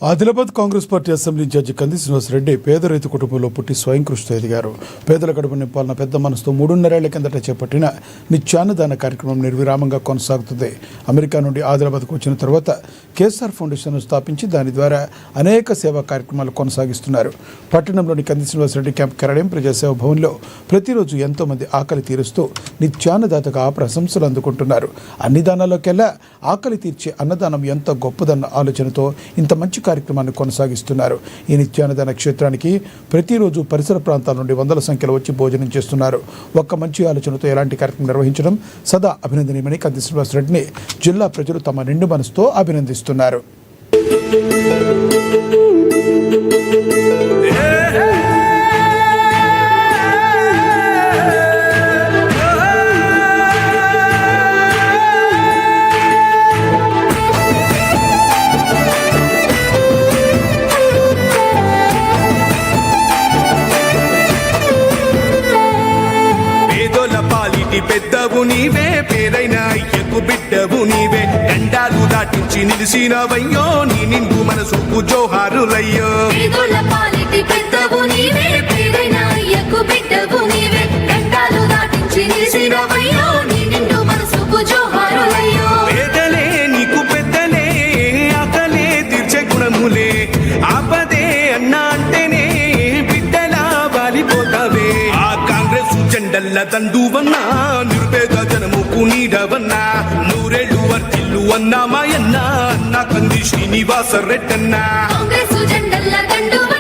Adilabad Congress party assembly incharge Kandi Srinivasa Reddy పేద రైతు కుటుంబంలో పుట్టి స్వయం కృషితో ఎదిగారు. పేదల కడుపు నింపాలన్న పెద్ద మనసుతో 3.5 ఏళ్ల కిందట చేపట్టిన నిత్యాన్నదాన కార్యక్రమం నిర్విరామంగా కొనసాగుతుంది. అమెరికా నుండి ఆదిలాబాద్కు వచ్చిన తర్వాత కేఎస్ఆర్ ఫౌండేషన్ను స్థాపించి దాని ద్వారా అనేక సేవా కార్యక్రమాలు కొనసాగిస్తున్నారు. పట్టణంలోని కంది శ్రీనివాసరెడ్డి క్యాంప్ కరడెం ప్రజాసేవ భవన్లో ప్రతిరోజు ఎంతో మంది ఆకలి తీరుస్తూ నిత్యాన్నదాతగా ప్రశంసలు అందుకుంటున్నారు. అన్ని దానాల్లోకెల్లా ఆకలి తీర్చే అన్నదానం ఎంత గొప్పదన్న ఆలోచనతో ఇంత మంచి కార్యక్రమాన్ని కొనసాగిస్తున్నారు. ఈ నిత్యాన్నదాన క్షేత్రానికి ప్రతిరోజు పరిసర ప్రాంతాల నుండి వందల సంఖ్యలో వచ్చి భోజనం చేస్తున్నారు. ఒక్క మంచి ఆలోచనతో ఎలాంటి కార్యక్రమం నిర్వహించడం సదా అభినందనీయమని కంది శ్రీనివాసరెడ్డిని జిల్లా ప్రజలు తమ నిండు మనసుతో అభినందిస్తున్నారు. పెద్దవు నీవే, పేరైన అయ్యకు బిడ్డవు నీవే, గండాలు దాటించి నిలిసినవయ్యో, నీ నిండు మనసుకు జోహారులయ్యో. పెద్దవు నీవే, పేరైన అయ్యకు బిడ్డవు నీవే, గండాలు దాటించి నిలిసినవయ్యో, నీ నిండు మనసుకు జోహారులయ్యో. పేదలే నీకు పెద్దలే, ఆకలే తీర్చే గుణములే, ఆపదే అన్నా అంటేనే బిడ్డలా వాలిపోతావే. ఆ కాంగ్రెస్ జెండల్ల దండువన్నా, నిరుపేద జనముకు నీడవన్నా, నూరేళ్లు వర్తిల్లు అన్నా మాయన్నా, అన్న కంది శ్రీనివాస రెడ్డన్నా. కాంగ్రెస్ జెండల్ల దండువన్నా